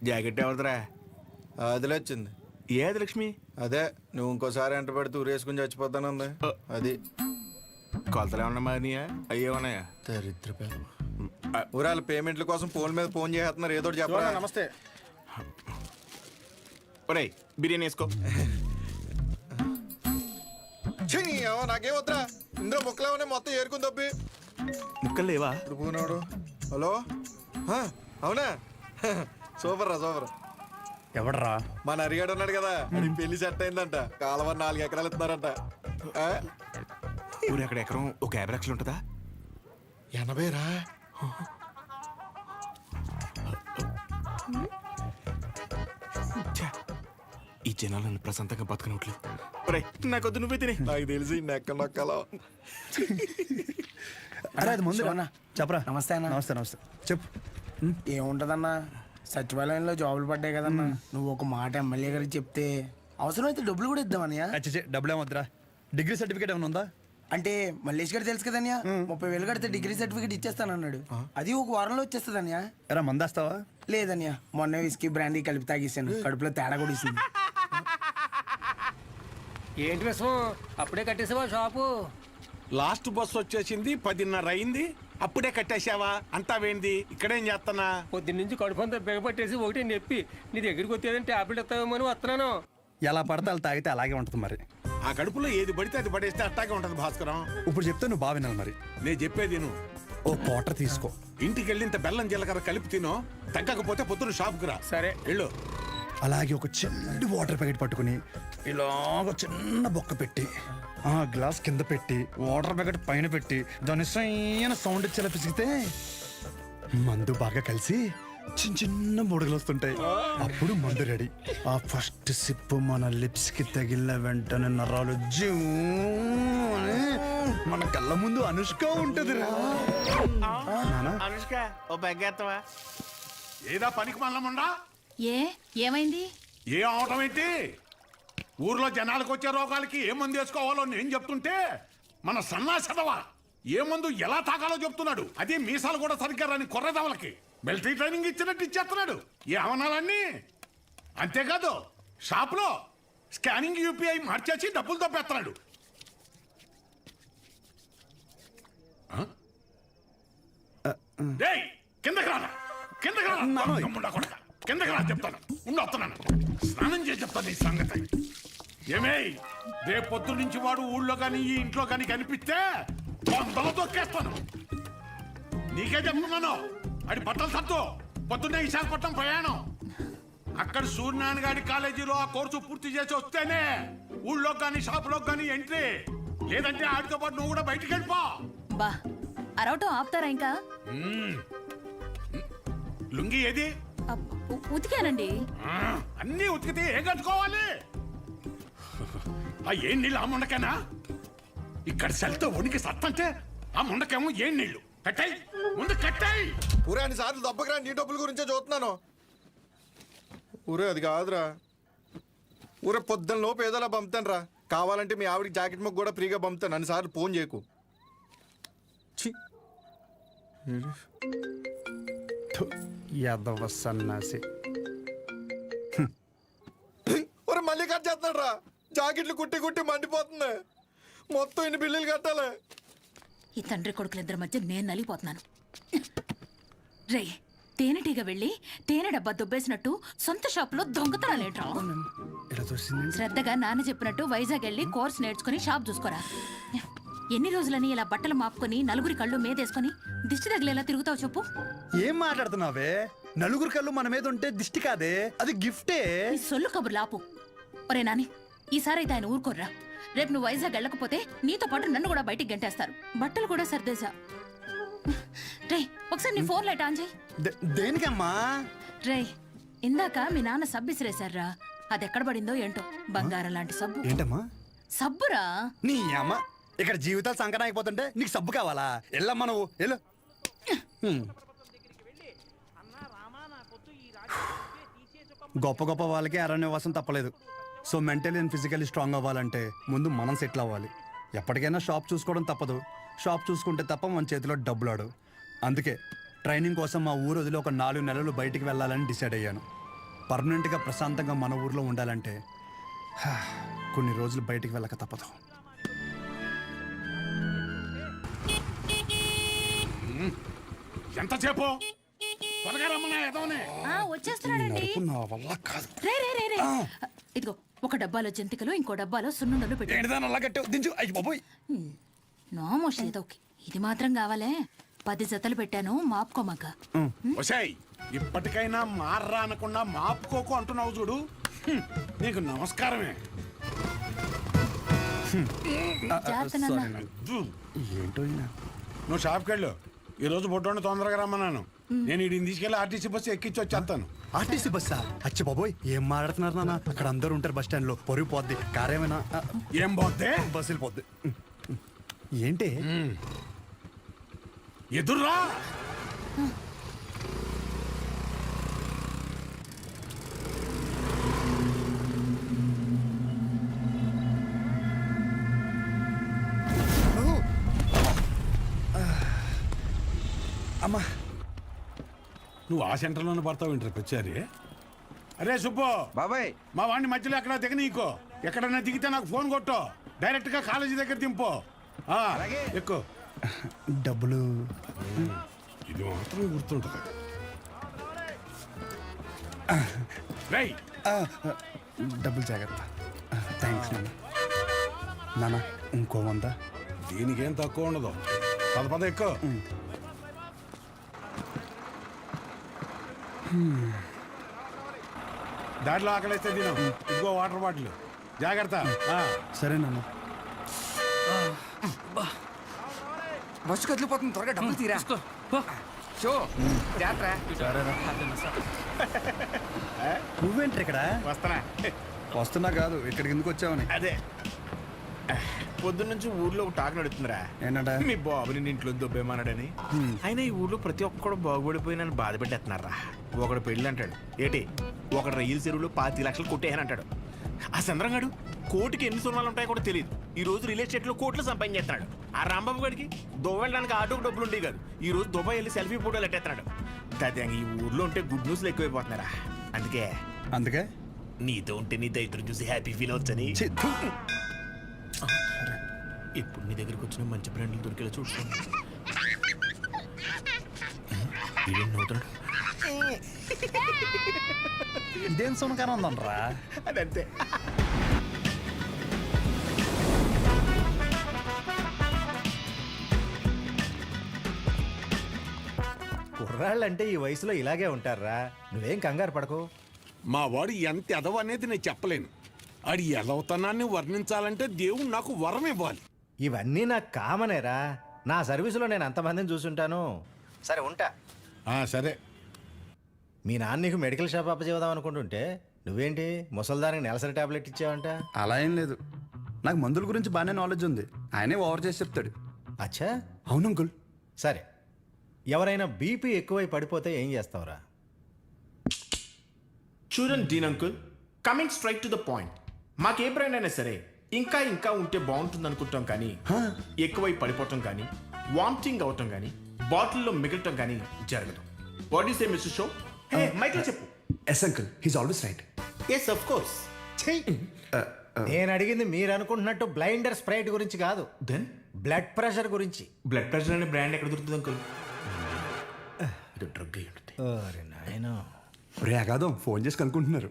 Jacket ఎవరిదిరా? అదిలే వచ్చింది. ఏది లక్ష్మి? అదే నువ్వు ఇంకోసారి ఎంట పెడితే ఊరేసుకుని చచ్చిపోతానుంది. అది కొలతలు ఏమన్నా మారినాయా? అయ్యే ఉన్నాయా? దరిద్ర ఊరాల పేమెంట్ల కోసం ఫోన్ మీద ఫోన్ చేస్తున్నారు. ఏదో చెప్పరా. నమస్తే. ఒరేయ్ బిర్యానీ వేసుకో. నాకేం వద్దా, ఇందులో ముక్కలేమనే మొత్తం ఏరుకుని తప్పి. ముక్కలు లేవా? ఇప్పుడు పోనాడు. హలో, అవునా? సూపర్ రా, సూపర్. ఎవడరా? మన అరిగాడు ఉన్నాడు కదా, అది పెళ్లి సెట్ అయిందంట. కాలువ 4 ఎకరాలు ఇస్తున్నారంట. ఊరు ఎక్కడ ఎకరం ఒక 50 లక్షలు ఉంటుందా? 80 రా. ఈ జనాలు నన్ను ప్రశాంతంగా బతకనట్లేదు. ఒరేయ్ నాకొద్దు, నువ్వే తినే. నాకు తెలిసి నెక్క నొక్కలో. అరే అది ముందు చెప్పరా. నమస్తే అన్న. నమస్తే నమస్తే. చెప్పు. ఏముంటదన్నా, సచివాలయంలో జాబులు పడ్డాయి కదన్నా. నువ్వు ఒక మాట ఎమ్మెల్యే గారికి చెప్తే అవసరమైతే డబ్బులు కూడా ఇద్దామన్నయ్య. అచ్చే డబ్బులు ఏమొద్దురా. డిగ్రీ సర్టిఫికేట్ ఏమైనా ఉందా? అంటే మల్లేష్ గారు తెలుసు కదన్యా, 30,000 కడితే డిగ్రీ సర్టిఫికేట్ ఇచ్చేస్తానన్నాడు. అది ఒక వారంలో వచ్చేస్తుందన్యా. ఎరా మందేస్తావా? లేదన్యా, మొన్న విస్కీ బ్రాండీ కలిపి తాగేసాను. కడుపులో తేడా కూడా ఇస్తుంది. ఏంటి విషయం? అప్పుడే కట్టేసావా షాపు? లాస్ట్ బస్ వచ్చేసింది, 10:30 అయింది, అప్పుడే కట్టేసావా? అంతా వేంది, ఇక్కడేం చేస్తానా? పొద్దున్నుంచి కడుపంతా బిగపట్టేసి ఒకటి నొప్పి. నీ దగ్గరికి వచ్చేదంటే టాబ్లెట్ ఇస్తావేమో అని వస్తున్నాను. ఎలా పడితే అలా తాగితే అలాగే ఉంటుంది మరి. ఆ కడుపులో ఏది పడితే అది పడేస్తే అట్టాగే ఉంటది భాస్కరం. ఇప్పుడు చెప్తే నువ్వు బాగా వినాలి మరి. నేను చెప్పేది నువ్వు ఓ క్వార్టర్ తీసుకో. ఇంటికి వెళ్ళి ఇంత బెల్లం జీలకర్ర కలిపి తినో, తగ్గకపోతే పొద్దున షాప్కి రా. సరే వెళ్ళు. అలాగే ఒక చిన్న వాటర్ ప్యాకెట్ పట్టుకుని ఇలాగ చిన్న బొక్క పెట్టి ఆ గ్లాస్ కింద పెట్టి వాటర్ ప్యాకెట్ పైన పెట్టి దాని సైన సౌండ్ ఇచ్చేలా పిసిగితే మందు బాగా కలిసి చిన్న చిన్న బుడగలు వస్తుంటాయి. అప్పుడు మందు రెడీ. ఆ ఫస్ట్ సిప్ మన లిప్స్ కి తగిలిన వెంటనే నరాలు జూ అని మన కళ్ళ ముందు అనుష్క ఉంటది రా. అనుష్క ఓ బెగ్గేత్తవా? ఏదా పనికి మల్లముండా? ఏమైంది? ఏ అవటం ఏంటి? ఊర్లో జనాలకు వచ్చే రోగాలకి ఏ మందు వేసుకోవాలో నేను చెప్తుంటే మన సన్నాసదవా ఏ మందు ఎలా తాగాలో చెప్తున్నాడు. అదే మీసాలు కూడా సరిగ్గా రాని కొర్రదవలకి మిలిటరీ ట్రైనింగ్ ఇచ్చినట్టు ఇచ్చేస్తున్నాడు. ఏ అవనాలన్నీ అంతేకాదు, షాప్లో స్కానింగ్ యూపీఐ మార్చేసి డబ్బులు తప్పేస్తున్నాడు. కిందకి రానా, కిందకి రా కొడక, కిందకి రా చెప్తాను. వస్తున్నాను, స్నానం చేసి చెప్తాను ఈ సంగతి. ఏమే రేపు పొద్దు నుంచి వాడు ఊళ్ళో కానీ ఈ ఇంట్లో కానీ కనిపిస్తే వందలు తొక్కేస్తాను. నీకే చెప్తున్నాను, అది బట్టలు సత్తు. పొద్దున్నే విశాఖపట్నం ప్రయాణం. అక్కడ సూర్యనారాయణ గారి కాలేజీలో ఆ కోర్సు పూర్తి చేసి వస్తేనే ఊళ్ళో కానీ షాపులో కానీ ఎంట్రీ. లేదంటే ఆడితో పాటు నువ్వు కూడా బయటికి వెళ్ళిపో. బా అరవటం ఆపుతారా ఇంకా? లుంగి ఏది? ఉతికానండి. అన్నీ ఉతికితే ఏం కట్టుకోవాలి? ఆ ఏం నీళ్ళు ఆ ముండకేనా? ఇక్కడ సెల్తో ఉనికి సత్తంటే ఆ ముండకేమో ఏం నీళ్లు. కట్టాయి ముందు కట్టాయి. ఊరే అన్ని సార్లు దెబ్బకి రా, నీ డబ్బుల గురించే చూస్తున్నాను. ఊరే అది కాదురా. ఊరే పొద్దున్న లోపు ఏదోలా పంపుతాను రా. కావాలంటే మీ ఆవిడికి జాకెట్ ముక్క కూడా ఫ్రీగా పంపుతాను. అన్నిసార్లు ఫోన్ చేయకు. యాదవ సన్నాసి. ఒరే మళ్ళీ కట్ చేస్తాడు రా. జాకెట్లు కుట్టి కుట్టి మండిపోతుంది. మొత్తం ఇన్ని బిల్లులు కట్టాలి. ఈ తండ్రి కొడుకులిద్దరి మధ్య నేను నలిగిపోతున్నాను. రే తేనెటీగ వెళ్ళి తేనె డబ్బా దుబ్బేసినట్టు సొంత షాప్ లో దొంగతనాలేంట్రా? శ్రద్ధగా నాన్న చెప్పినట్టు వైజాగ్ వెళ్ళి కోర్స్ నేర్చుకుని షాప్ చూసుకోరా. ఎన్ని రోజులని ఇలా బట్టలు మాపుకొని నలుగురి కళ్ళు మీదేసుకొని దిష్టి తగిలేలా తిరుగుతావు చెప్పు? ఏం మాట్లాడుతున్నావే? నలుగురు కళ్ళు మన మీద ఉంటే దిష్టి కాదే, అది గిఫ్టే. ఈ సొల్లు కబుర్లు ఆపు. ఒరే నాని, ఈసారి అయితే ఆయన ఊరుకోర్రా. రేపు నువ్వు వైజాగ్ వెళ్ళకపోతే నీతో పాటు నన్ను కూడా బయటికి గంటేస్తారు. బట్టలు కూడా సర్దేశా. రే ఒకసారి నీ ఫోన్ లైట్ ఆన్ చేయి. దేనికమ్మా? రే ఇందాక మీ నాన్న సబ్బు ఇసిరేశారా, అది ఎక్కడ పడిందో ఏంటో. బంగారం లాంటి సబ్బు. ఏంటమ్మా? సబ్బురా. నీ అమ్మ, ఇక్కడ జీవితాలు సంకటం అయిపోతుంటే నీకు సబ్బు కావాలా? వెళ్ళమ్మా నువ్వు వెళ్ళు. గొప్ప గొప్ప వాళ్ళకి అరణ్యవాసం తప్పలేదు. So mentally and physically strong అవ్వాలంటే ముందు మనం సెటిల్ అవ్వాలి. ఎప్పటికైనా షాప్ చూసుకోవడం తప్పదు. షాప్ చూసుకుంటే తప్ప మన చేతిలో డబ్బులు ఆడు. అందుకే ట్రైనింగ్ కోసం మా ఊరు వదిలి ఒక 4 నెలలు బయటికి వెళ్ళాలని డిసైడ్ అయ్యాను. పర్మనెంట్గా ప్రశాంతంగా మన ఊర్లో ఉండాలంటే కొన్ని రోజులు బయటికి వెళ్ళక తప్పదు. ఎంతసేపు త్వరగా రమ్మన్నా ఎదవనే. వచ్చేస్తున్నాడండి. నడుపు నా వల్ల కాదు. రే రే రే రే ఇదిగో ఒక డబ్బాలో జంతికలు ఇంకో డబ్బాలో సున్నుండలు పెట్టి ఏంటిదాన్ని అలా కట్టావు? దించు. అయ్యి బాబోయ్. నోమోష్ ఏదో ఇది మాత్రం కావాలే 10 జతలు పెట్టాను మాపుకోమాక. ఒసేయ్ ఇప్పటికైనా మార్రా అనకుండా మాపుకోకు అంటున్నావు చూడు. నీకు నమస్కారమే. జాగ్రత్త నాన్న. ఏంటో ఈయన. నువ్వు షాప్కి వెళ్ళు. ఈ రోజు బొడ్డోని తొందరగా రమ్మన్నాను. నేను వీడిని తీసుకెళ్ళి ఆర్టీసీ బస్సు ఎక్కించి వచ్చేస్తాను. ఆర్టీసీ బస్సా? అచ్చి బాబోయ్, ఏం మాట్లాడుతున్నారు నాన్న? అక్కడ అందరూ ఉంటారు బస్ స్టాండ్ లో. పొరుగు పోద్ది. కారేమైనా ఏం పోతే బస్సు వెళ్ళిపోద్ది. ఏంటి ఎదుర్రా. అమ్మా, నువ్వు ఆ సెంటర్లోనే పడతావు ఇంటర్ వచ్చారి. అరే సుబ్బు బాబాయ్, మా వాడిని మధ్యలో ఎక్కడ దిగనీకో. ఎక్కడన్నా దిగితే నాకు ఫోన్ కొట్టు. డైరెక్ట్ గా కాలేజీ దగ్గర దింపు. ఎక్కువ డబ్బులు ఇది మాత్రం గుర్తుంటుంది. రేయ్ డబ్బులు జాగ్రత్త. థ్యాంక్స్ నాన్న. నాన్న ఇంకో 100. దీనికేం తక్కువ ఉండదు. పద ఎక్కువ. దాంట్లో ఆకలిస్తే తిను. ఇదిగో వాటర్ బాటిల్. జాగ్రత్త. సరే నాన్న. బస్సు కదిలిపోతుంది, త్వరగా డబ్బులు తీరా. షో నువ్వేంటి ఇక్కడ? వస్తానా? వస్తున్నా కాదు, ఇక్కడికి ఎందుకు వచ్చావని. అదే పొద్దున్న నుంచి ఊర్లో ఒక టాక్ నడుతుందిరా. ఏంటంట? మీ బాబుని నీ ఇంట్లో దొబ్బేమన్నాడని. అయినా ఈ ఊర్లో ప్రతి ఒక్కడు బాగుపడిపోయి నన్ను బాధ పెట్టేస్తున్నారా. ఒకడు పెళ్ళి అంటాడు. ఏంటి ఒకడు రైలు చెరువులో 5 లక్షలు కొట్టేయని అంటాడు. ఆ చంద్రంగాడు కోటికి ఎన్ని సున్నాలు ఉంటాయో కూడా తెలియదు. ఈ రోజు రియల్ ఎస్టేట్ లో కోట్లు సంపాదించేస్తున్నాడు. ఆ రాంబాబు గడికి దుబాయ్ వెళ్ళడానికి ఆటోకి డబ్బులు ఉండేవి కాదు. ఈ రోజు దుబాయ్ వెళ్ళి సెల్ఫీ ఫోటోలు ఎట్టేస్తున్నాడు. దాదాపు ఈ ఊర్లో ఉంటే గుడ్ న్యూస్లు ఎక్కువైపోతున్నారా. అందుకే నీతో ఉంటే నీ దైత్రం చూసి హ్యాపీ ఫీల్ అవచ్చని ఇప్పుడు నీ దగ్గరికి వచ్చిన మంచి బ్రాండ్లు దొరికేలా చూసుకోండి. ఇదేం సునకాన ఉందనరా? అదంతే. కుర్రాళ్ళంటే ఈ వయసులో ఇలాగే ఉంటారా. నువ్వేం కంగారు పడకు. మా వాడు ఎంత ఎదవ అనేది నేను చెప్పలేను. ఆడి ఎదవతనాన్ని వర్ణించాలంటే దేవుడు నాకు వరం ఇవ్వాలి. ఇవన్నీ నాకు కామనేరా. నా సర్వీసులో నేను అంతమందిని చూసుంటాను. సరే ఉంటా. సరే. మీ నాన్న నీకు మెడికల్ షాప్ అప్పచేద్దాం అనుకుంటుంటే నువ్వేంటి ముసల్దానికి నెలసరి టాబ్లెట్ ఇచ్చావంట? అలా ఏం లేదు. నాకు మందుల గురించి బాగానే నాలెడ్జ్ ఉంది. ఆయనే ఓవర్ చేసి చెప్తాడు. అచ్చా, అవును అంకుల్. సరే. ఎవరైనా బీపీ ఎక్కువై పడిపోతే ఏం చేస్తావురా? చూడండి dean uncle, coming straight to the point. మాకే బ్రాండ్ అయినా సరే ఇంకా ఇంకా ఉంటే బాగుంటుంది అనుకుంటాం, కానీ ఎక్కువై పడిపోవటం కానీ వామిటింగ్ అవటం కానీ బాటిల్లో మిగలటం కానీ జరగదు. What is a mister show? Michael చెప్పు. Yes uncle, he's always right. Yes of course. నేను అడిగింది మీరు అనుకుంటున్నట్టు బ్లైండర్ స్ప్రైట్ గురించి కాదు, దెన్ బ్లడ్ ప్రెషర్ గురించి. బ్లడ్ ప్రెషర్ అనే బ్రాండ్ ఎక్కడ దొరుకుతుంది అంకుల్? ఇది డ్రగ్ అయి ఉంటుంది. ఓరి నాయనో. రే అగాదం, ఫోన్ చేసి కనుక్కుంటున్నారు.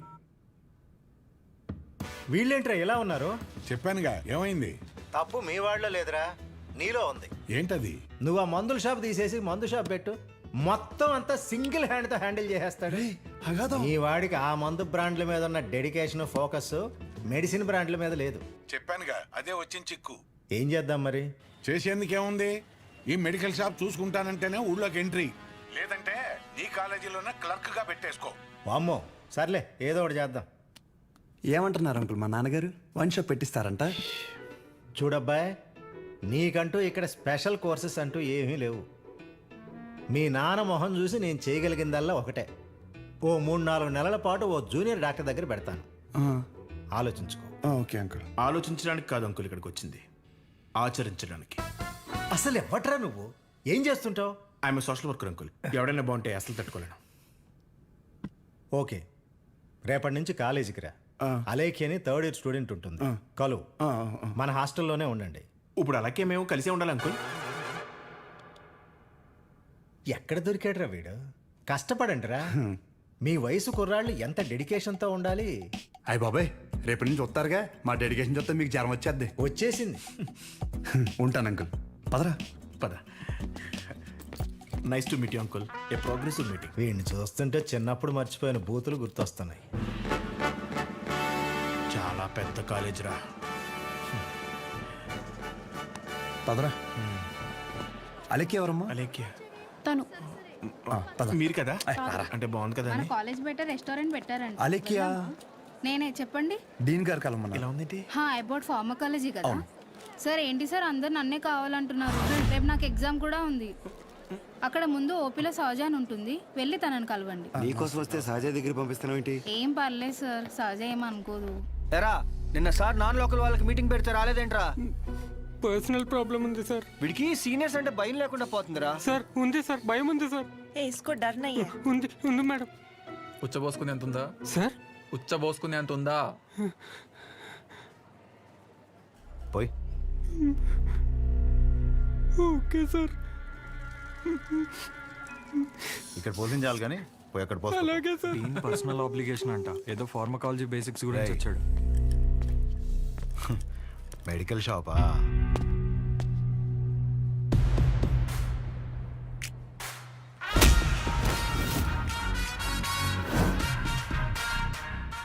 వీళ్ళేంట్రా ఎలా ఉన్నారు? చెప్పానుగా ఏమైంది. తప్పు మీ వాళ్ళలో లేదురా, నీలో ఉంది. ఏంటది? నువ్వు ఆ మందుల షాప్ తీసేసి మందు షాప్ పెట్టు, మొత్తం అంతా సింగిల్ హ్యాండ్తో హ్యాండిల్ చేసేస్తాడు. ఈ వాడికి ఆ మందు బ్రాండ్ల మీద ఉన్న డెడికేషన్, ఫోకస్ మెడిసిన్ బ్రాండ్ల మీద లేదు. చెప్పానుగా అదే వచ్చిన చిక్కు. ఏం చేద్దాం మరి? చేసేందుకేముంది, ఈ మెడికల్ షాప్ చూసుకుంటానంటేనే ఊళ్ళోకి ఎంట్రీ, లేదంటే నీ కాలేజీలోనే క్లర్క్ గా పెట్టేసుకో. వామ్మో, సర్లే ఏదో ఒకటి చేద్దాం. ఏమంటున్నారు అంకుల్? మా నాన్నగారు వన్ షాప్ పెట్టిస్తారంట. చూడబ్బాయ్, నీకంటూ ఇక్కడ స్పెషల్ కోర్సెస్ అంటూ ఏమీ లేవు. మీ నాన్న మొహం చూసి నేను చేయగలిగిందల్లా ఒకటే, ఓ 3-4 నెలల పాటు ఓ జూనియర్ డాక్టర్ దగ్గర పెడతాను. ఆలోచించుకో. Okay uncle. ఆలోచించడానికి కాదు అంకుల్ ఇక్కడికి వచ్చింది, ఆచరించడానికి. అసలు ఎవ్వట్రా నువ్వు? ఏం చేస్తుంటావు? I'm social worker uncle. ఎవడైనా బాగుంటే అసలు తట్టుకోలేను. ఓకే, రేపటి నుంచి కాలేజీకి రా. అలేఖి అని థర్డ్ ఇయర్ స్టూడెంట్ ఉంటుంది, కలు. మన హాస్టల్లోనే ఉండండి. ఇప్పుడు అలాగే మేము కలిసే ఉండాలి అంకుల్. ఎక్కడ దొరికాడురా వీడు? కష్టపడండిరా. మీ వయసు కుర్రాళ్ళు ఎంత డెడికేషన్తో ఉండాలి. అయ్య బాబాయ్, రేపటి నుంచి వస్తారుగా, మా డెడికేషన్ చూస్తే మీకు జ్వరం వచ్చేద్ది. వచ్చేసింది. ఉంటాను అంకుల్. పదరా. పద. Nice to meet you uncle. A progressive meeting. వీడిని చూస్తుంటే చిన్నప్పుడు మర్చిపోయిన బూతులు గుర్తొస్తున్నాయి. చాలా పెద్ద కాలేజ్ రా. పదరా. అలెక్కి ఎవరమ్మా? అలేఖ్య తను మీరు కదా? అంటే బాగుంది కదా మన అని. కాలేజ్ బయట రెస్టారెంట్ పెట్టారండి. అలెక్కియా? నేనే చెప్పండి. డీన్ గారు కలమన్నా. ఎలా ఉందేంటి? అబౌట్ ఫార్మకాలజీ కదా సార్. ఏంటి సార్ అందరు నన్నే కావాలంటున్నారు? రేపు నాకు ఎగ్జామ్ కూడా ఉంది. అక్కడ ముందు ఓపీలో సహజ అని ఉంటుంది, వెళ్ళి తనని కలవండి. నీకోసం వస్తే సహజ దగ్గర పంపిస్తున్నావు ఏంటి? ఏం పర్లేదు సార్, సహజ ఏమనుకోదు. ఎరా నిన్న సార్ నాన్ లోకల్ వాళ్ళకి మీటింగ్ పెడితే రాలేదేంట్రా? పర్సనల్ ప్రాబ్లం ఉంది సార్. వీడికి సీనియర్స్ అంటే భయం లేకుండా పోతుందిరా. సార్ ఉంది సార్, భయం ఉంది సార్. ఉంది ఉంది మేడం. ఉచ్చబోసుకునే ఎంత ఉందా సార్? ఉచ్చబోసుకునే అంత ఉందా? పోయి ఓకే సార్. ఇక్కడ పోషించాలి కానీ పోయి అక్కడ పోస్తా. అలాగే సార్. పర్సనల్ ఆబ్లిగేషన్ అంట, ఏదో ఫార్మకాలజీ బేసిక్స్ గురించి వచ్చాడు. మెడికల్ షాపా?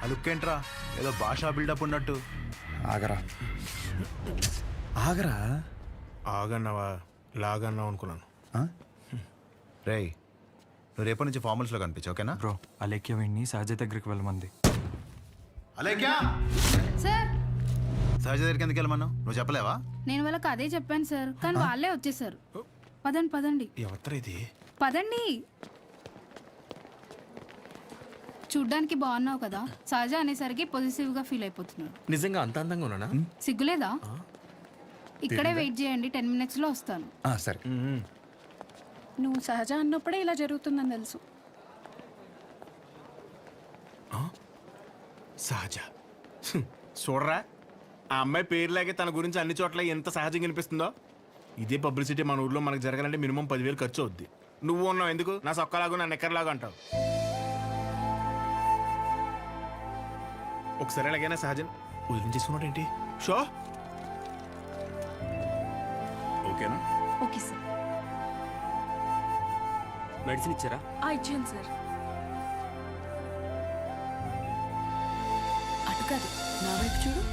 ఆ లుక్ ఏంట్రా, ఏదో భాషా బిల్డప్ ఉన్నట్టు. ఆగరా ఆగరా. ఆగన్నావా లాగన్నావు అనుకున్నాను. రేయ్, నువ్వు రేపటి నుంచి ఫార్మల్స్లో కనిపించు, ఓకేనా? బ్రో, అలేఖ్య వీడిని సహజ దగ్గరికి వెళ్ళమంది. అలేఖ్యా, సార్ సహజ దగ్గరికి ఎందుకు వెళ్ళమన్నావు? నువ్వు చెప్పలేవా? నేను వాళ్ళకి అదే చెప్పాను సార్, కానీ వాళ్ళే వచ్చేసారు. పదండి పదండి ఎవరు ఇది? పదండి. చూడ్డానికి బాగున్నావు కదా, సహజ అనేసరికి పొజిటివ్ గా ఫీల్ అయిపోతున్నాడు. నిజంగా అంత అందంగా ఉన్నానా? సిగ్గులేదా? ఇక్కడే వెయిట్ చేయండి, 10 minutes లో వస్తాను. సరే. నువ్వు సహజ అన్నప్పుడే ఇలా జరుగుతుందని తెలుసు. సహజ. చూడరా, ఆ అమ్మాయి పేరులాగే తన గురించి అన్ని చోట్ల ఎంత సహజంగా అనిపిస్తుందో. ఇదే పబ్లిసిటీ మన ఊర్లో మనకు జరగాలంటే మినిమం 10,000 ఖర్చు అవుద్ది. నువ్వు ఉన్నావు ఎందుకు? నా సొక్కలాగా నా నెక్కర్లాగా అంటావు. ఒకసారి ఎలాగైనా సహజం వదిలించేసుకున్నాడు ఏంటి? షో ఓకేనా? Okay sir. మెడిసిన్ ఇచ్చారా? ఇచ్చాను సార్. అటు కాదు, నా వైపు చూడు.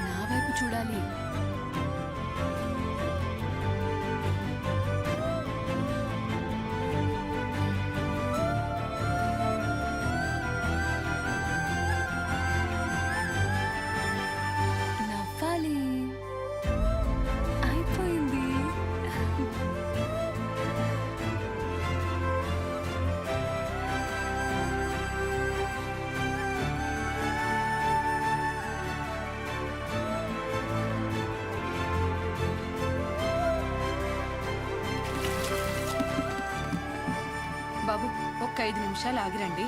నా వైపు చూడాలి. నవ్వాలి. అయిపోయింది. బాబు, ఒక్క 5 నిమిషాలు ఆగిరండి.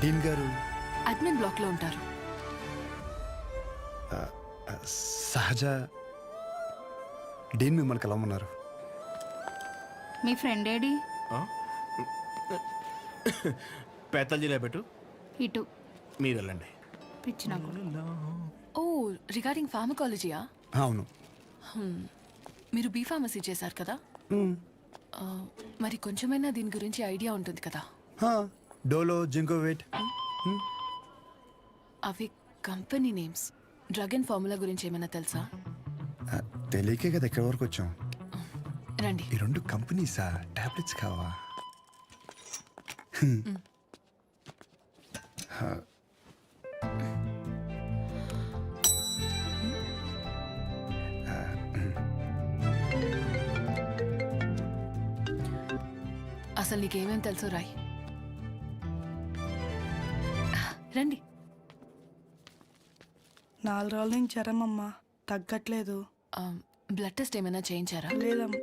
డీన్ గారు అడ్మిన్ బ్లాక్ లో ఉంటారు. సహజ, డీన్ మిమ్మల్ని కలవమన్నారు. మీ ఫ్రెండ్ ఏడి? పేతల్జీలో పెట్టు, ఇటు మీరు వెళ్ళండి. పిచ్చిన ఓ, రిగార్డింగ్ ఫార్మకాలజీయా? అవును. మీరు బీ ఫార్మసీ చేశారు కదా, మరి కొంచెమైనా దీని గురించి ఐడియా ఉంటుంది కదా. డోలో జింకోవేట్. అవి company names. Drug and formula గురించి ఏమైనా తెలుసా? తెలియకే కదా ఎక్కడి వరకు వచ్చాం. రండి. ఈ రెండు కంపెనీసా? టాబ్లెట్స్ కావా? అసలు నీకేమేం తెలుసు రాయ్. రండి. 4 రోజుల నుంచి జ్వరం అమ్మా, తగ్గట్లేదు. బ్లడ్ టెస్ట్ ఏమైనా చేయించారా? లేదమ్మా.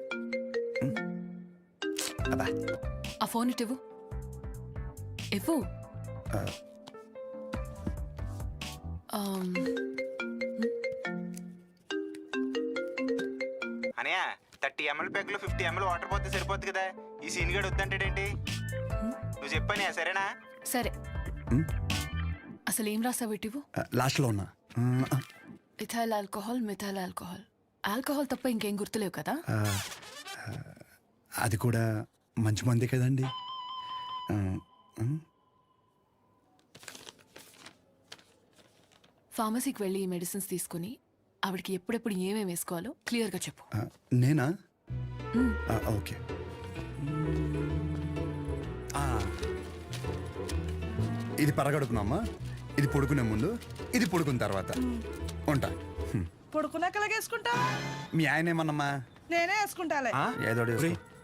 ఆ ఫోన్ ఇటు ఇవ్వు. ఇవ్వు. అనయా 30 ml ప్యాక్లో 50 ml వాటర్ పోతే సరిపోద్ది కదా. ఈ సీన్ గడు వద్దంటాడేంటి? నువ్వు చెప్పానే సరేనా? సరే. అసలు ఏం రాసావు ఇటు ఇవ్వు. లాస్ట్లో ఉన్నా. Ethyl alcohol, methyl alcohol. Alcohol తప్ప ఇంకేం గుర్తులేవు కదా? అది కూడా మంచి మంది కదండి. ఫార్మసీకి వెళ్ళి ఈ మెడిసిన్స్ తీసుకుని ఆవిడకి ఎప్పుడెప్పుడు ఏమేమి వేసుకోవాలో క్లియర్గా చెప్పు. నేనా? ఓకే. ఇది పరగడుపునమ్మా, ఇది పడుకునే ముందు, ఇది పడుకున్న తర్వాత. ఉంటా. పడుకున్నాక వేసుకుంటా. మీ ఆయన ఏమన్నమ్మా? నేనే వేసుకుంటాలే. ఏదో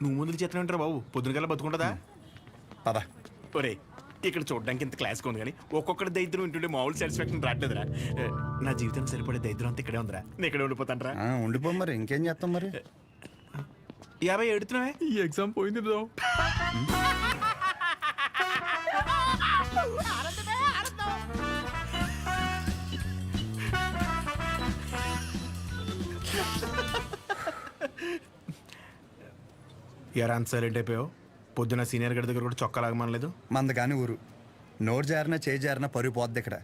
నువ్వు ముందుకు చేతనే బాబు, పొద్దున కల్లా బతుకుంటుందా? పద. ఒరే ఇక్కడ చూడడానికి ఇంత క్లాస్గా ఉంది కానీ ఒక్కొక్కటి దరిద్రం వింటుండే మామూలు సాటిస్ఫాక్షన్ రావట్లేదురా. నా జీవితం సరిపడే దరిద్రం అంతా ఇక్కడే ఉందిరా. నేను ఇక్కడే ఉండిపోతాను రా. ఉండిపో మరి, ఇంకేం చేస్తాం మరి. 50 ఎడుతున్నావే. ఈ ఎగ్జామ్ పోయింది బ్రో. ఎరా అంత సైలెంట్ అయిపోయావు? పొద్దున సీనియర్ గడి దగ్గర కూడా చొక్కా లాగమనలేదు. మంద కానీ ఊరు నోరు జారినా చేయి జారినా పరుగు పోద్ది ఇక్కడ.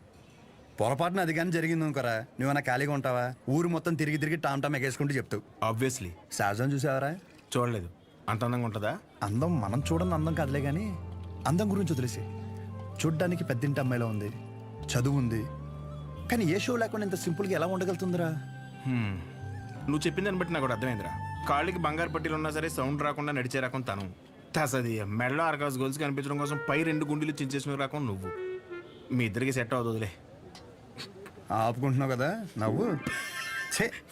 పొరపాటున అది కానీ జరిగింది అనుకోరా, నువ్వన్నా ఖాళీగా ఉంటావా? ఊరు మొత్తం తిరిగి తిరిగి టామ్ టామ్ ఎగేసుకుంటూ చెప్తావు. ఆబ్వియస్లీ. సహజం చూసావరా? చూడలేదు. అంత అందంగా ఉంటుందా? అందం మనం చూడని అందం కాదులే కానీ అందం గురించి వదిలేసి, చూడ్డానికి పెద్దింటి అమ్మాయిలో ఉంది, చదువు ఉంది, కానీ ఏ షో లేకుండా ఇంత సింపుల్గా ఎలా ఉండగలుగుతుందిరా? నువ్వు చెప్పిన దాన్ని బట్టి నాకు కూడా అర్థమైందిరా. కాళ్ళకి బంగారు పట్టీలు ఉన్నా సరే సౌండ్ రాకుండా నడిచే రకం తను. తసది మెడలో ఆర్కాస్ గోల్స్ కనిపించడం కోసం పై 2 గుండెలు చించేసిన రకం నువ్వు. మీ ఇద్దరికి సెట్ అవుతుందిలే. ఆపుకుంటున్నావు కదా నవ్వు.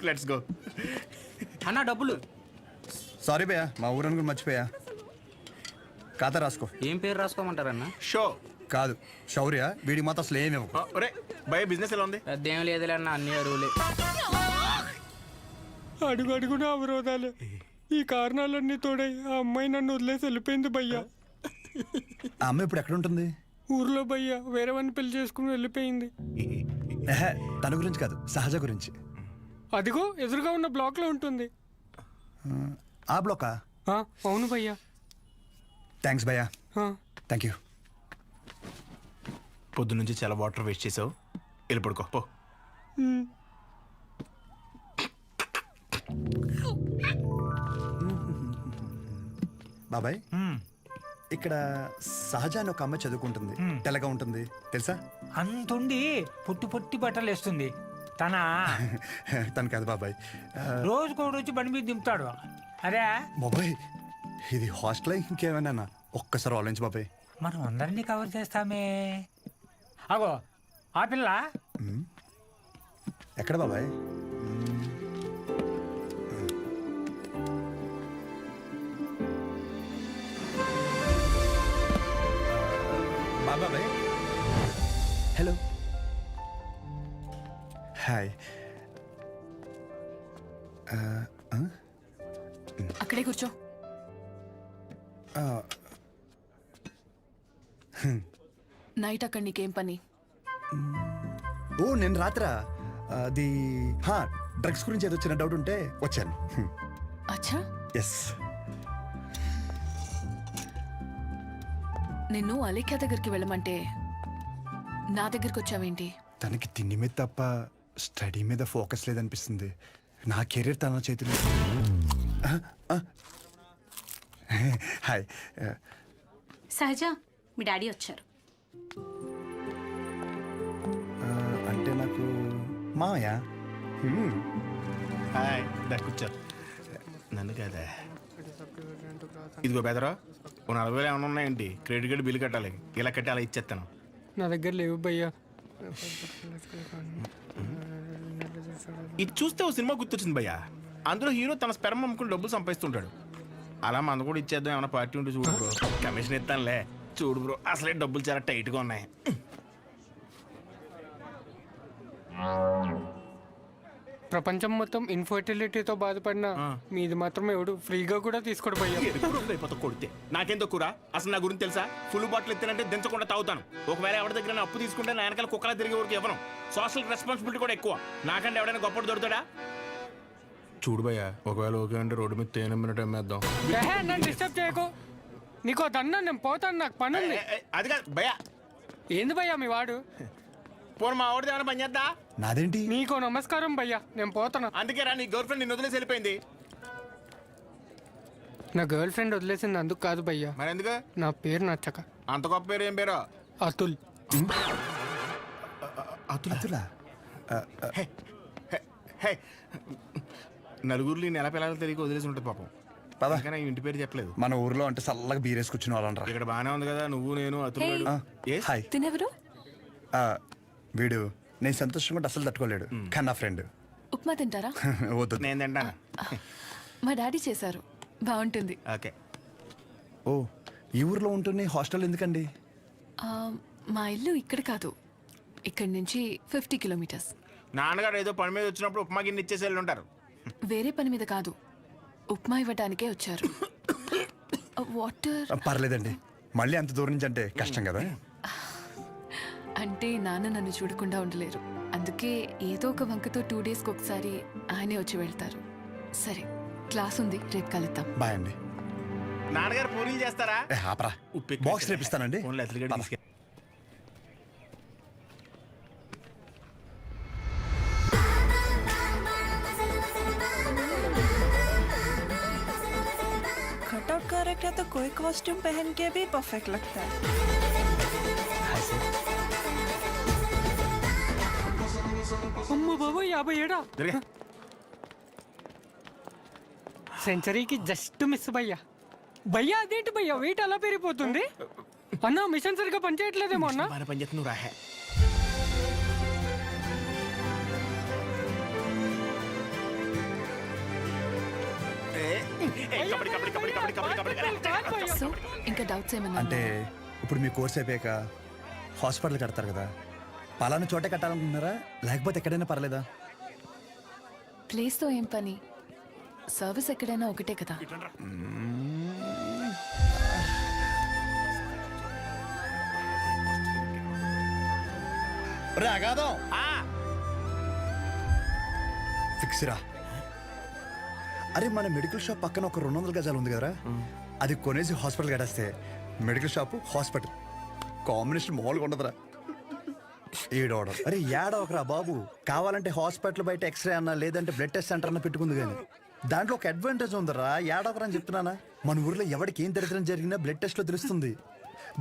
Let's go. అన్న డబ్బులు. సారీ భయ్యా, మా ఊరని కూడా మర్చిపోయా. ఖాతా రాసుకో. ఏం పేరు రాసుకోమంటారన్న? షో కాదు శౌర్య, వీడికి మాత్రం అసలు ఏమి ఇవ్వకు. ఒరే భయ బిజినెస్ ఎలా ఉంది? పెద్ద ఏం లేదులే అన్న, అన్ని అరువులే. అడుగు అడుగున అవరోధాలే. ఈ కారణాలన్నీ తోడై ఆ అమ్మాయి నన్ను వదిలేసి వెళ్ళిపోయింది భయ్యా. ఆ అమ్మాయి ఇప్పుడు ఎక్కడ ఉంటుంది? ఊర్లో భయ్యా వేరే వాడిని పెళ్లి చేసుకుని వెళ్ళిపోయింది. తన గురించి కాదు, సహజ గురించి. అదిగో ఎదురుగా ఉన్న బ్లాక్ లో ఉంటుంది. ఆ బ్లాకా? అవును భయ్యా. థ్యాంక్స్ భయ్యా. Thank you. పొద్దున్నుంచి చాలా వాటర్ వేస్ట్ చేసావు, వెళ్ళి పడుకో పో. బాబాయ్, ఇక్కడ సహజ అని ఒక అమ్మాయి చదువుకుంటుంది, తెల్లగా ఉంటుంది తెలుసా? అంతుండి పొట్టి పొట్టి బట్టలు వేస్తుంది. తను కాదు బాబాయ్, రోజుకో రోజు బండి మీద దింపుతాడు. అరే బాబాయ్ ఇది హాస్టల్ ఇంకేమైనా? ఒక్కసారి ఆలోచించు బాబాయ్. మనం అందరినీ కవర్ చేస్తామే. అగో ఆ పిల్ల ఎక్కడ బాబాయ్? బాబాయ్ హలో హాయ్. అక్కడే కూర్చో. నైట్ అక్కడ నీకేం పని? ఓ నేను రాత్రా అది డ్రగ్స్ గురించి ఏదో చిన్న డౌట్ ఉంటే వచ్చాను. అచ్చా. ఎస్. నిన్ను అలేఖ్య దగ్గరికి వెళ్ళమంటే నా దగ్గరికి వచ్చావేంటి? తనకి తిండి మీద తప్ప స్టడీ మీద ఫోకస్ లేదనిపిస్తుంది. నా కెరీర్ తన చేతిలో. హాయ్. సహజ మీ డాడీ వచ్చారు. అంటే నాకు మామయ్య. హాయ్ కూర్చోరు. నన్ను కదా ఇదిగో బెదరా, ఓ 40,000 ఏమైనా ఉన్నాయండి? క్రెడిట్ కార్డు బిల్లు కట్టాలి, ఇలా కట్టి అలా ఇచ్చేస్తాను. నా దగ్గర లేవు భయ్యా. ఇది చూస్తే ఓ సినిమా గుర్తొచ్చింది భయ్యా. అందులో హీరో తన స్పెర్మ్ అమ్ముకుని డబ్బులు సంపాదిస్తుంటాడు. అలా మన కూడా ఇచ్చేద్దాం, ఏమైనా పార్టీ ఉంటే చూడు బ్రో. కమిషన్ ఇస్తానులే. చూడు బ్రో, అసలే డబ్బులు చాలా టైట్గా ఉన్నాయి. ప్రపంచం మొత్తం ఇన్ఫర్టిలిటీతో బాధపడిన మీది మాత్రం ఎవడు ఫ్రీగా కూడా తీసుకోడు భయ్యా. అయిపోతా కొడితే నాకేం తక్కువ. అసలు నా గురించి తెలుసా? ఫుల్ బాటిల్ ఎత్తానంటే దించకుండా తాగుతాను. ఒకవేళ ఎవరి దగ్గర అప్పు తీసుకుంటే నా వెనకాల కుక్కలా తిరిగే వరకు ఇవ్వను. సోషల్ రెస్పాన్సిబిలిటీ కూడా ఎక్కువ. నాకంటే ఎవడైనా గొప్పడు దొరుకుతాడా? చూడు భయ్యా, ఒకవేళ ఓకే అంటే రోడ్డు మీద తేనె మినిట్ అమ్మేద్దాం. నన్ను డిస్టర్బ్ చేయకు. నీకు దన్నా, నేను పోతాను, నాకు పని ఉంది. అది కాదు భయ్యా. ఏంది భయ్యా మీ వాడు? పోను మా ఆవిడది ఏమైనా పని చేద్దా? నాదేంటి? నీకు నమస్కారం భయ్యా, నేను పోతాను. అందుకే రా, నీ గర్ల్ ఫ్రెండ్ నిన్ను వదిలేసి వెళ్ళిపోయింది. నా గర్ల్ ఫ్రెండ్ వదిలేసింది అందుకు కాదు భయ్యా. మరి ఎందుకు? నా పేరు నచ్చక. అంత గొప్ప పేరు ఏం పేరు? అతుల్. అతులా? నలుగురిలో నెల పిల్లలు తిరిగి వదిలేసి ఉంటుంది పాపం. కానీ ఇంటి పేరు చెప్పలేదు. మన ఊర్లో అంటే చల్లగా బీరేసుకొచ్చిన వాళ్ళనరా. ఇక్కడ బానే ఉంది కదా, నువ్వు నేను అతులు. హాయ్. తినెవరు? వీడు నేను సంతోషంగా ఉంటే అసలు తట్టుకోలేడు, కానీ నా ఫ్రెండ్. ఉప్మా తింటారా? వద్దు. నేను తింటాను. మా డాడీ చేశారు, బాగుంటుంది. ఓకే. ఓ, ఈ ఊర్లో ఉంటుంది హాస్టల్ ఎందుకండి? మా ఇల్లు ఇక్కడ కాదు, ఇక్కడి నుంచి 50 కిలోమీటర్స్. నాన్నగారు ఏదో పని మీద వచ్చినప్పుడు ఉప్మా గిన్నె ఇచ్చేసి వెళ్ళి ఉంటారు. వేరే పని మీద కాదు, ఉప్మా ఇవ్వడానికే వచ్చారు. వాటర్? పర్లేదండి, మళ్ళీ అంత దూరం నుంచి అంటే కష్టం కదా. అంటే నాన్న నన్ను చూడకుండా ఉండలేరు, అందుకే ఏదో ఒక వంకతో 2 డేస్కి ఒకసారి ఆయనే వచ్చి వెళ్తారు. సరే, క్లాస్ ఉంది, రేపు కలుద్దాం. బాయ్ అండి. నాన్నగారు పూరీలు చేస్తారా? ఆపరా, బాక్స్ రేపిస్తానండి. कटआउट कैरेक्टर तो कोई कॉस्ट्यूम पहन के भी परफेक्ट लगता है. అమ్మ బాబు 57. సెంచరీకి జస్ట్ మిస్ భయ్యా. భయ్యా అదేంటి భయ్యా వెయిట్ అలా పెరిగిపోతుంది? అన్న మిషన్ సరిగ్గా పనిచేయట్లేదేమో అన్న. పని చేస్తు నువ్వు రాహే. సో ఇంకా డౌట్స్ ఏమన్నా? అంటే ఇప్పుడు మీ కోర్స్ అయిపోయాక హాస్పిటల్ కడతారు కదా, పలానా చోటే కట్టాలనుకుంటున్నారా లేకపోతే ఎక్కడైనా పర్లేదా? ప్లేస్తో ఏం పని, సర్వీస్ ఎక్కడైనా ఒకటే కదా. రాగాదో ఫిక్స్ రా. అరే, మన మెడికల్ షాప్ పక్కన ఒక 200 గజాలు ఉంది కదరా, అది కొనేసి హాస్పిటల్ కట్టేస్తే మెడికల్ షాప్ హాస్పిటల్ కాంబినేషన్ మామూలుగా ఉండదురా. ఏడవడం అరే ఏడవకరా బాబు, కావాలంటే హాస్పిటల్ బయట ఎక్స్రే అన్నా లేదంటే బ్లడ్ టెస్ట్ సెంటర్ అన్న పెట్టుకుంది, కానీ దాంట్లో ఒక అడ్వాంటేజ్ ఉందరా. ఏడవకరా అని చెప్తున్నానా. మన ఊర్లో ఎవరికి ఏం దరిద్రం జరిగినా బ్లడ్ టెస్ట్ లో తెలుస్తుంది.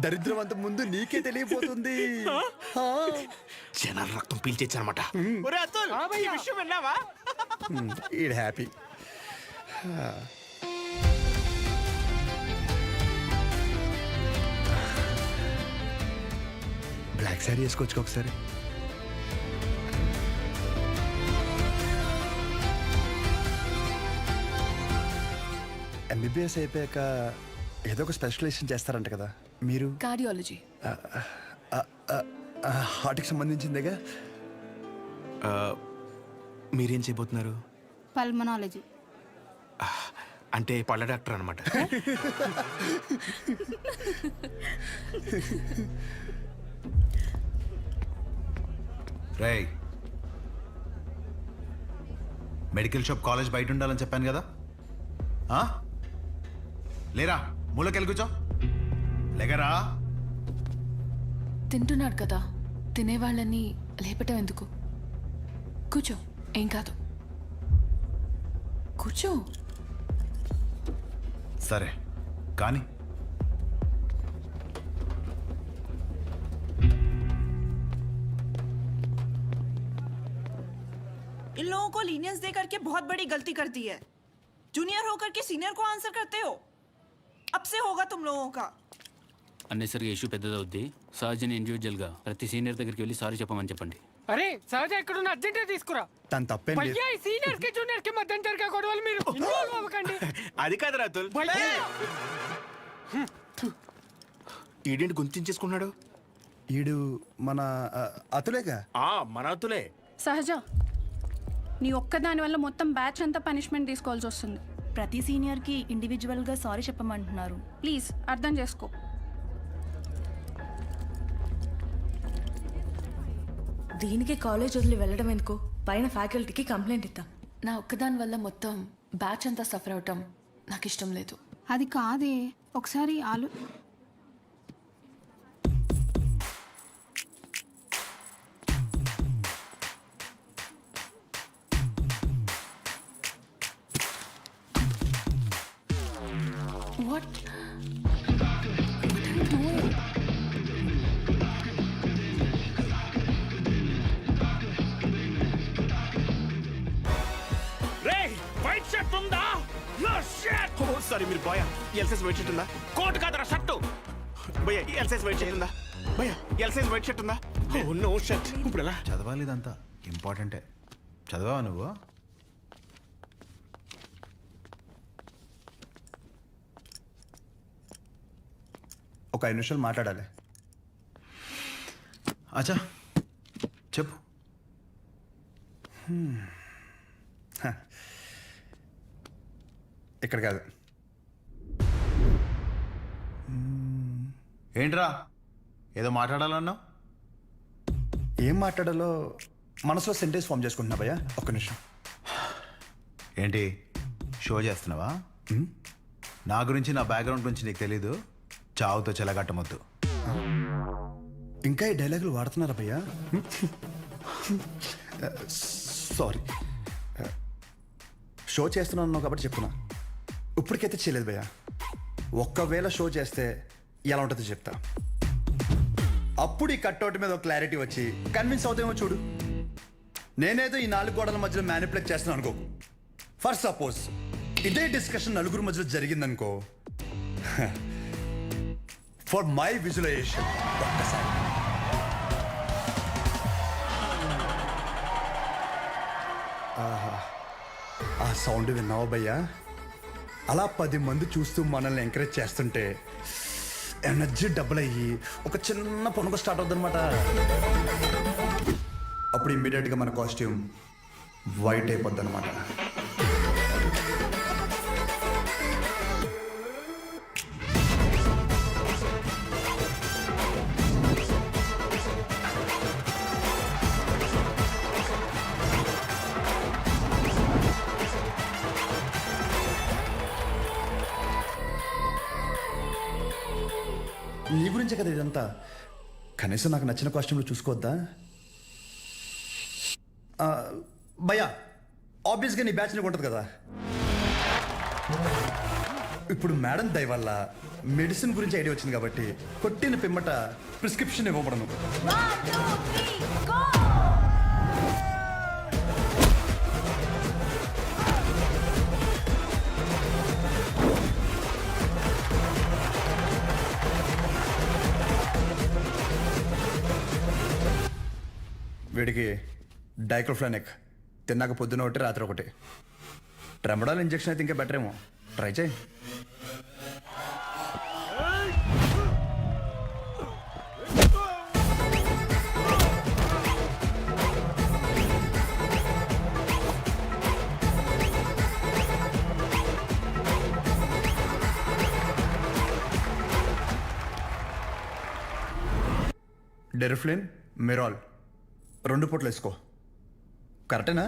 దరిద్రం అంత ముందు నీకే తెలియపోతుంది. జనాల రక్తం పీల్చేచ్చనమాట. ఈడ్ హ్యాపీ. బ్లాక్ శారీ వేసుకోవచ్చు ఒకసారి. ఎంబీబీఎస్ అయిపోయాక ఏదో ఒక స్పెషలైజేషన్ చేస్తారంట కదా మీరు? కార్డియాలజీ. హార్ట్కి సంబంధించిందేగా. మీరేం చేయబోతున్నారు? పల్మనాలజీ. అంటే పళ్ళ డాక్టర్ అనమాట. రేయ్, మెడికల్ షాప్ కాలేజ్ బయట ఉండాలని చెప్పాను కదా, లేరా మూలకెళ్ళి కూర్చో. లేకరా. తింటున్నాడు కదా, తినేవాళ్ళని లేపటం ఎందుకు? కూర్చో, ఏం కాదు, కూర్చో. సరే కానీ लीनियंस दे करके बहुत बड़ी गलती कर दी है। जूनियर होकर के सीनियर को आंसर करते हो। अब से होगा तुम लोगों का। అన్నెసరిగా ఇష్యూ పెద్దదవుద్ది. సహజని ఇండివిజువల్గా ప్రతి సీనియర్ దగ్గరికి వెళ్ళి సారీ చెప్పమని చెప్పండి. అరే సహజ ఎక్కడున్న అర్జెంట్ తీసుకురా. తను తప్పేం లేదు. భయ్యా ఈ సీనియర్ కి జూనియర్ కి మధ్య జరిగే గొడవలు మీరు ఇన్వాల్వ్ అవ్వకండి. అది కాదు రాతుల్. భయ్యా ఈడేంటి గుంతించేసుకున్నాడు? ఈడు మన అతులేగా. మన అతులే. సహజ, నీ ఒక్కదాని వల్ల మొత్తం బ్యాచ్ అంతా పనిష్మెంట్ తీసుకోవాల్సి వస్తుంది. ప్రతి సీనియర్ కి ఇండివిజువల్ గా సారీ చెప్పమంటున్నారు. ప్లీజ్ అర్థం చేసుకో. దీనికి కాలేజ్ వదిలి వెళ్ళడం ఎందుకు? పైన ఫ్యాకల్టీకి కంప్లైంట్ ఇద్దాం. నా ఒక్కదాని వల్ల మొత్తం బ్యాచ్ అంతా సఫర్ అవటం నాకు ఇష్టం లేదు. అది కాదే, ఒకసారి వాట్? వైట్ షర్ట్ ఉందా? సారీ మీరు boy. L size white shirt ఉందా? కోట్ కాదరా షర్టు. భయ్యా ఎల్ సైజ్ వైట్ షర్ట్ ఉందా? భయ్యా ఎల్ సైజ్ వైట్ షర్ట్ ఉందా? No shirt. ఇప్పుడు ఎలా చదవాలి ఇదంతా ఇంపార్టెంటే. చదవా నువ్వు? ఒక 5 నిమిషాలు మాట్లాడాలి. అచ్చా చెప్పు. ఇక్కడ కాదు. ఏంట్రా ఏదో మాట్లాడాలన్నావు? ఏం మాట్లాడాలో మనసులో సెంటెన్స్ ఫామ్ చేసుకుంటున్నా భయ్యా. ఒక్క నిమిషం. ఏంటి షో చేస్తున్నావా? నా గురించి నా బ్యాక్గ్రౌండ్ గురించి నీకు తెలీదు. చావుతో చెలగట్టమొద్దు. ఇంకా ఈ డైలాగులు వాడుతున్నారా భయ్యా? సారీ. షో చేస్తున్నాను కాబట్టి చెప్తున్నా. ఇప్పటికైతే చేయలేదు భయ్యా. ఒక్కవేళ షో చేస్తే ఎలా ఉంటుందో చెప్తా. అప్పుడు ఈ కట్అవుట్ మీద ఒక క్లారిటీ వచ్చి కన్విన్స్ అవుతామో చూడు. నేనేదో ఈ 4 గోడల మధ్యలో మ్యానిపులేట్ చేస్తున్నాను అనుకో. ఫర్ సపోజ్ ఇదే డిస్కషన్ నలుగురు మధ్యలో జరిగిందనుకో. ఫర్ మై విజువలైజేషన్ ఒక్కసారి ఆ సౌండ్ విన్నావా భయ్యా? అలా 10 మంది చూస్తూ మనల్ని ఎంకరేజ్ చేస్తుంటే ఎనర్జీ డబుల్ అయ్యి ఒక చిన్న పొనుక స్టార్ట్ అవుతుంది అనమాట. అప్పుడు ఇమ్మీడియట్గా మన కాస్ట్యూమ్ వైట్ అయిపోద్ది అనమాట. నీ గురించే కదా ఇదంతా. కనీసం నాకు నచ్చిన కాస్ట్యూమ్లో చూసుకోవద్దా భయ్యా? ఆబ్వియస్గా నీ బ్యాచ్ నీకు ఉంటుంది కదా. ఇప్పుడు మేడం దయ వల్ల మెడిసిన్ గురించి ఐడియా వచ్చింది కాబట్టి కొట్టిన పిమ్మట ప్రిస్క్రిప్షన్ ఇవ్వబడను. వీడికి డైక్లోఫెనాక్ తిన్నాక పొద్దున ఒకటి రాత్రి ఒకటి. ట్రెమడాల్ ఇంజెక్షన్ అయితే ఇంకా బెటర్ ఏమో. ట్రై చేయి. డెరిఫ్లిన్, మిరాల్ 2 పూటలు వేసుకో. కరెక్టేనా?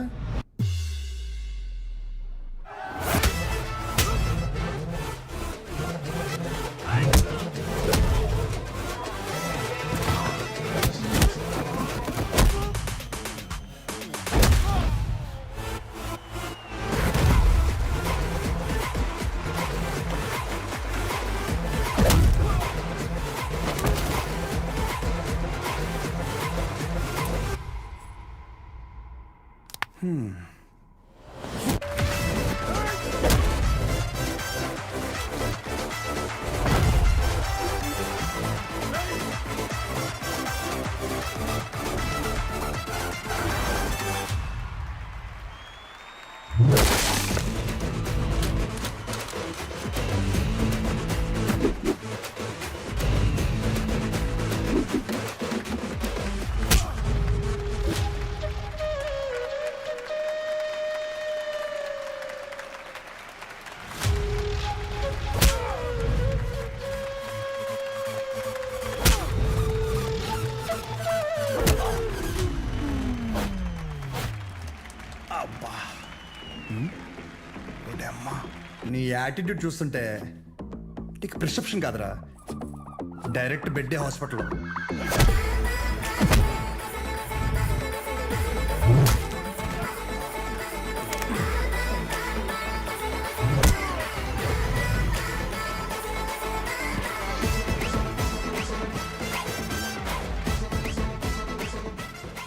నీ యాటిట్యూడ్ చూస్తుంటే నీకు ప్రిస్క్రిప్షన్ కాదురా, డైరెక్ట్ బెడ్డే హాస్పిటల్.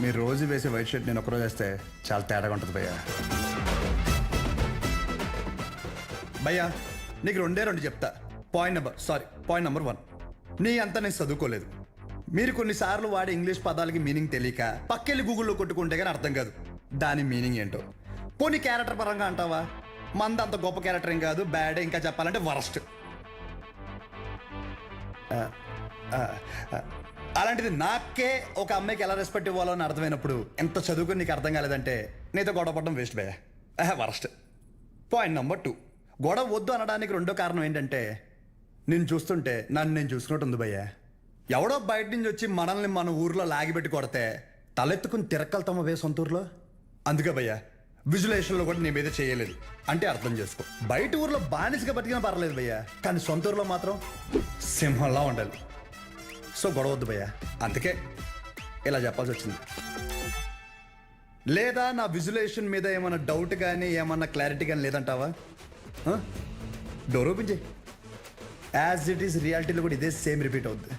మీరు రోజు వేసే వైట్ షర్ట్ నేను ఒకరోజు వేస్తే చాలా తేడాగా ఉంటుంది భయ్యా. భయ్యా నీకు రెండు చెప్తా. పాయింట్ నెంబర్ 1, నీ అంతా నేను చదువుకోలేదు. మీరు కొన్నిసార్లు వాడే ఇంగ్లీష్ పదాలకి మీనింగ్ తెలియక పక్కెళ్ళి గూగుల్లో కొట్టుకుంటే కానీ అర్థం కాదు దాని మీనింగ్ ఏంటో. పోనీ క్యారెక్టర్ పరంగా అంటావా, మంద అంత గొప్ప క్యారెక్టర్ ఏం కాదు, బ్యాడ్, ఇంకా చెప్పాలంటే వరస్ట్. అలాంటిది నాకే ఒక అమ్మాయికి ఎలా రెస్పెక్ట్ ఇవ్వాలో అని అర్థమైనప్పుడు ఎంత చదువుకుని నీకు అర్థం కాలేదంటే నీతో గొడవ పడడం వేస్ట్ భయ్యా, వరస్ట్. పాయింట్ నెంబర్ 2, గొడవ వద్దు అనడానికి రెండో కారణం ఏంటంటే నేను చూస్తుంటే నన్ను నేను చూసుకున్నట్టు ఉంది భయ్యా. ఎవడో బయట నుంచి వచ్చి మనల్ని మన ఊర్లో లాగిపెట్టి కొడితే తలెత్తుకుని తిరక్కలుతామా వే సొంత ఊర్లో. అందుకే భయ్యా విజులేషన్లో కూడా నీ మీద చేయలేదు అంటే అర్థం చేసుకో. బయట ఊర్లో బానిసగా బతికినా పర్లేదు భయ్యా, కానీ సొంత ఊర్లో మాత్రం సింహంలా ఉండాలి. సో గొడవ వద్దు భయ్యా, అందుకే ఇలా చెప్పాల్సి వచ్చింది. లేదా నా విజులేషన్ మీద ఏమైనా డౌట్ కానీ ఏమన్నా క్లారిటీ కానీ లేదంటావా? డోర్ ఓపెన్ చేయి. యాజ్ ఇట్ ఈస్ రియాలిటీలో కూడా ఇదే సేమ్ రిపీట్ అవుద్ది.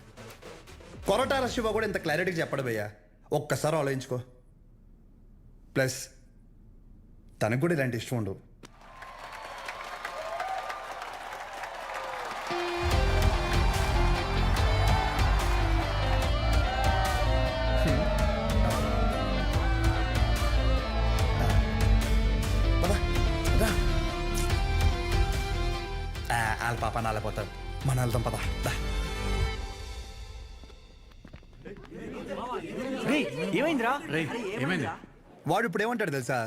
కొరటాల శివ కూడా ఇంత క్లారిటీగా చెప్పడు భయ్యా, ఒక్కసారి ఆలోచించుకో. ప్లస్ తనకు కూడా ఇలాంటి ఇష్టం ఉండవు. వాళ్ళ పాప నాలేపోతాడు, మన వెళ్దాం పద. ఏమైందిరా? ఏమైంది? వాడు ఇప్పుడు ఏమంటాడు తెలుసా?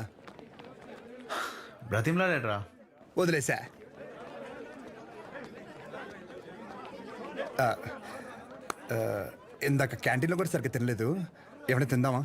బ్రతిమ్లాడేట్రా? వదిలేసా. ఇందాక క్యాంటీన్లో కూడా సరిగ్గా తినలేదు, ఏమైనా తిందామా?